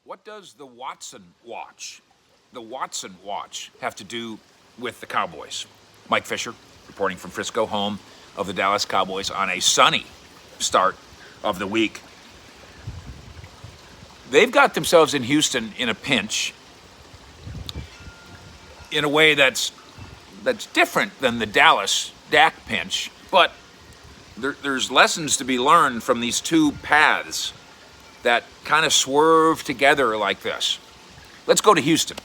What does the Watson watch, have to do with the Cowboys? Mike Fisher, reporting from Frisco, home of the Dallas Cowboys on a sunny start of the week. They've got themselves in Houston in a pinch in a way that's different than the Dallas Dak pinch, but there's lessons to be learned from these two paths that kind of swerve together like this. Let's go to Houston.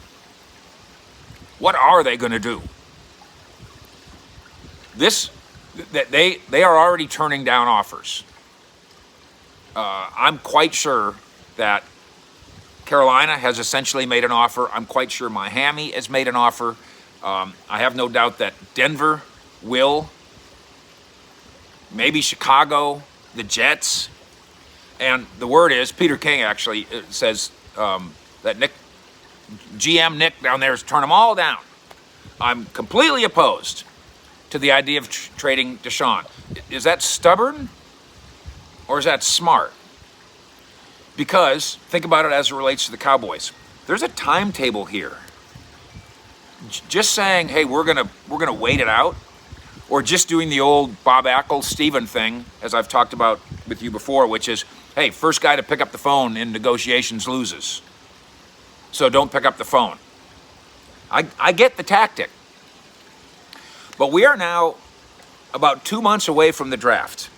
What are they going to do? They are already turning down offers. I'm quite sure that Carolina has essentially made an offer. I'm quite sure Miami has made an offer. I have no doubt that Denver will. Maybe Chicago, the Jets. And the word is, Peter King actually says that GM Nick down there is turn them all down. I'm completely opposed to the idea of trading Deshaun. Is that stubborn or is that smart? Because think about it as it relates to the Cowboys. There's a timetable here. Just saying, hey, we're gonna wait it out, or just doing the old Bob Ackles Steven thing, as I've talked about with you before, which is, hey, first guy to pick up the phone in negotiations loses. So don't pick up the phone. I get the tactic. But we are now about 2 months away from the draft.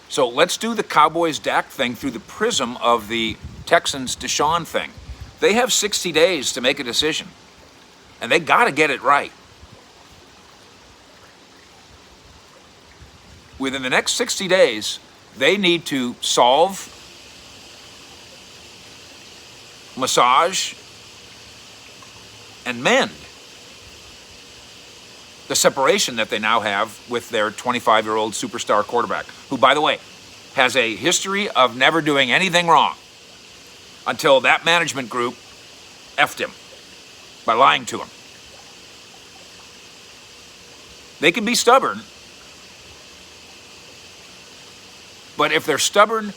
So let's do the Cowboys Dak thing through the prism of the Texans Deshaun thing. They have 60 days to make a decision, and they got to get it right. Within the next 60 days, they need to solve, massage, and mend the separation that they now have with their 25-year-old superstar quarterback, who, by the way, has a history of never doing anything wrong until that management group effed him by lying to him. They can be stubborn, but if they're stubborn,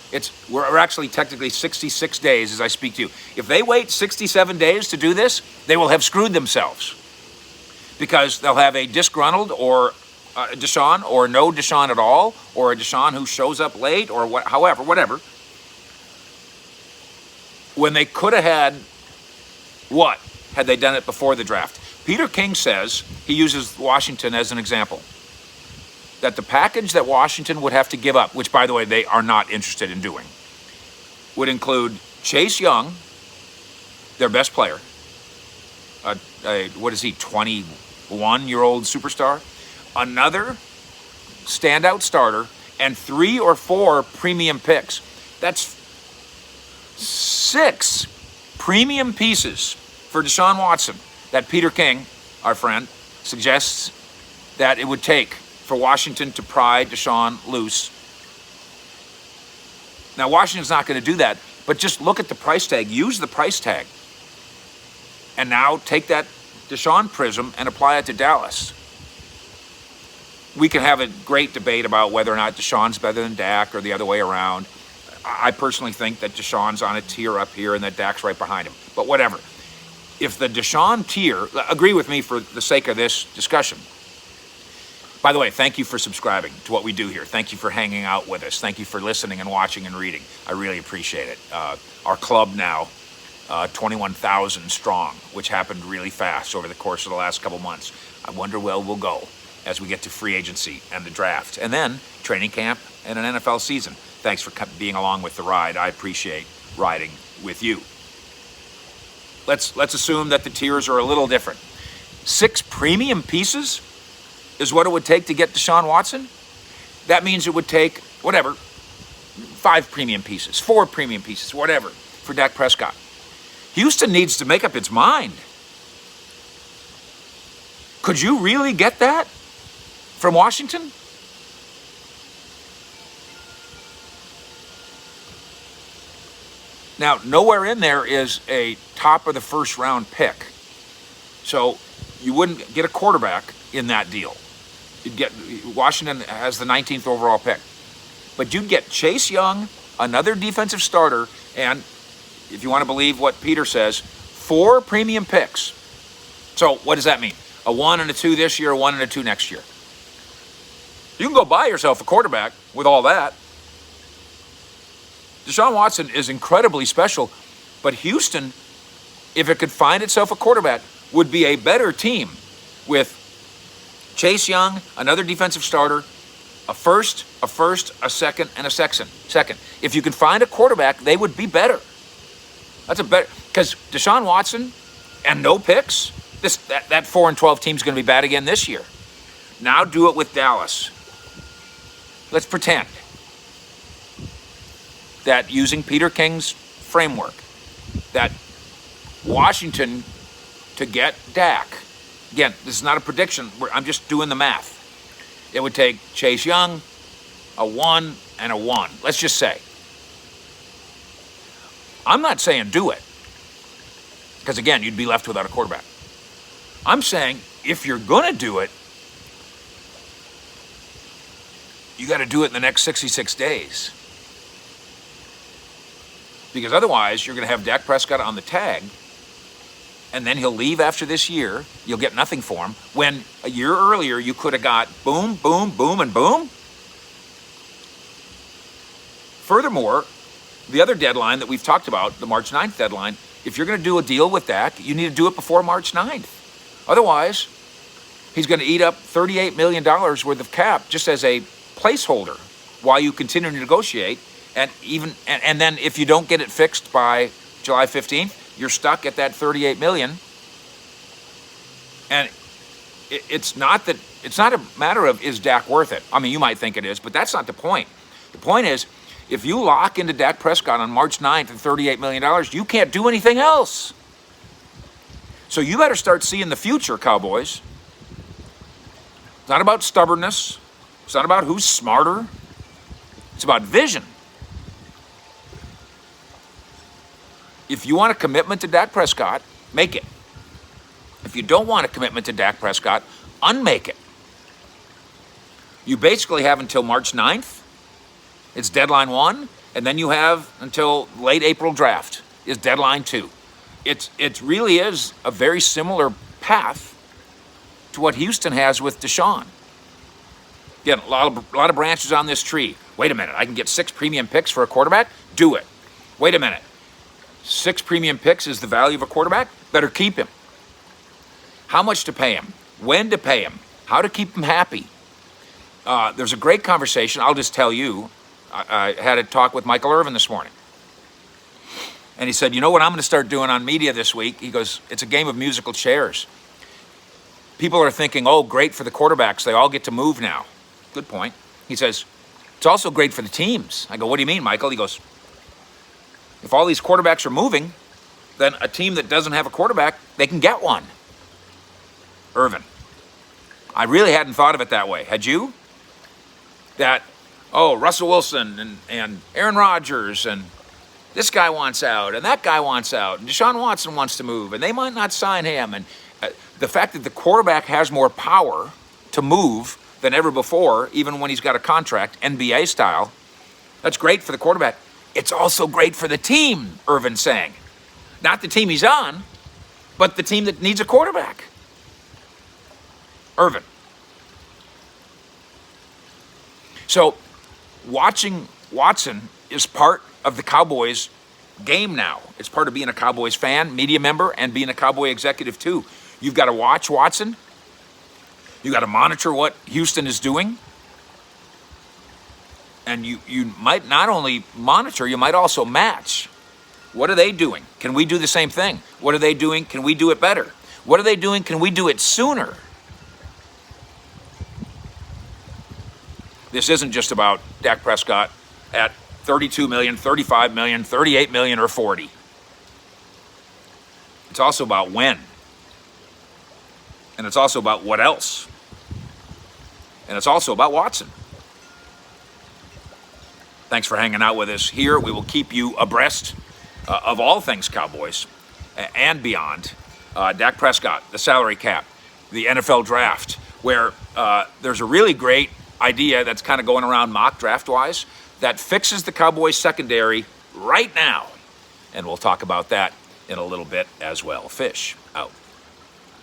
we're actually technically 66 days as I speak to you. If they wait 67 days to do this, they will have screwed themselves, because they'll have a disgruntled or Deshaun, or no Deshaun at all, or a Deshaun who shows up late, or whatever. When they could have had what had they done it before the draft? Peter King says, he uses Washington as an example, that the package that Washington would have to give up, which, by the way, they are not interested in doing, would include Chase Young, their best player, what is he, 21-year-old superstar, another standout starter, and 3 or 4 premium picks. That's 6 premium pieces for Deshaun Watson that Peter King, our friend, suggests that it would take for Washington to pry Deshaun loose. Now, Washington's not going to do that, but just look at the price tag. Use the price tag. And now take that Deshaun prism and apply it to Dallas. We can have a great debate about whether or not Deshaun's better than Dak or the other way around. I personally think that Deshaun's on a tier up here and that Dak's right behind him. But whatever. If the Deshaun tier, agree with me for the sake of this discussion. By the way, thank you for subscribing to what we do here. Thank you for hanging out with us. Thank you for listening and watching and reading. I really appreciate it. Our club now, 21,000 strong, which happened really fast over the course of the last couple months. I wonder where we'll go as we get to free agency and the draft, and then training camp and an NFL season. Thanks for being along with the ride. I appreciate riding with you. Let's assume that the tiers are a little different. 6 premium pieces is what it would take to get Deshaun Watson. That means it would take, 5 premium pieces, 4 premium pieces, whatever, for Dak Prescott. Houston needs to make up its mind. Could you really get that from Washington? Now, nowhere in there is a top of the first round pick. So you wouldn't get a quarterback in that deal. You'd get, Washington has the 19th overall pick. But you'd get Chase Young, another defensive starter, and if you want to believe what Peter says, 4 premium picks. So what does that mean? A 1 and a 2 this year, a 1 and a 2 next year. You can go buy yourself a quarterback with all that. Deshaun Watson is incredibly special, but Houston, if it could find itself a quarterback, would be a better team with Chase Young, another defensive starter, a first, a second, and a second. If you could find a quarterback, they would be better. That's a better, because Deshaun Watson and no picks, that 4-12 team is going to be bad again this year. Now do it with Dallas. Let's pretend that using Peter King's framework, that Washington to get Dak, again, this is not a prediction, I'm just doing the math. It would take Chase Young, a 1 and a 1, let's just say. I'm not saying do it, because again, you'd be left without a quarterback. I'm saying if you're going to do it, you got to do it in the next 66 days. Because otherwise, you're going to have Dak Prescott on the tag, and then he'll leave after this year. You'll get nothing for him. When a year earlier, you could have got boom, boom, boom, and boom. Furthermore, the other deadline that we've talked about, the March 9th deadline, if you're going to do a deal with Dak, you need to do it before March 9th. Otherwise, he's going to eat up $38 million worth of cap just as a placeholder while you continue to negotiate. And then if you don't get it fixed by July 15th, you're stuck at that $38 million. And it's not a matter of is Dak worth it. I mean, you might think it is, but that's not the point. The point is, if you lock into Dak Prescott on March 9th and $38 million, you can't do anything else. So you better start seeing the future, Cowboys. It's not about stubbornness. It's not about who's smarter. It's about vision. If you want a commitment to Dak Prescott, make it. If you don't want a commitment to Dak Prescott, unmake it. You basically have until March 9th. It's deadline 1, and then you have until late April draft is deadline 2. It really is a very similar path to what Houston has with Deshaun. Again, a lot of branches on this tree. Wait a minute, I can get 6 premium picks for a quarterback? Do it. Wait a minute. 6 premium picks is the value of a quarterback? Better keep him. How much to pay him? When to pay him? How to keep him happy? There's a great conversation. I'll just tell you. I had a talk with Michael Irvin this morning. And he said, you know what I'm going to start doing on media this week? He goes, it's a game of musical chairs. People are thinking, oh, great for the quarterbacks. They all get to move now. Good point. He says, it's also great for the teams. I go, what do you mean, Michael? He goes, if all these quarterbacks are moving, then a team that doesn't have a quarterback, they can get one. Irvin. I really hadn't thought of it that way. Had you? That, oh, Russell Wilson and Aaron Rodgers and this guy wants out and that guy wants out and Deshaun Watson wants to move and they might not sign him. And the fact that the quarterback has more power to move than ever before, even when he's got a contract, NBA style, that's great for the quarterback. It's also great for the team, Irvin's saying. Not the team he's on, but the team that needs a quarterback. Irvin. So watching Watson is part of the Cowboys game now. It's part of being a Cowboys fan, media member, and being a Cowboy executive too. You've got to watch Watson. You got to monitor what Houston is doing. And you might not only monitor, you might also match. What are they doing? Can we do the same thing? What are they doing? Can we do it better? What are they doing? Can we do it sooner? This isn't just about Dak Prescott at 32 million, 35 million, 38 million, or 40. It's also about when. And it's also about what else. And it's also about Watson. Thanks for hanging out with us here. We will keep you abreast of all things Cowboys and beyond. Dak Prescott, the salary cap, the NFL draft, where there's a really great idea that's kind of going around mock draft-wise that fixes the Cowboys secondary right now. and we'll talk about that in a little bit as well. Fish out.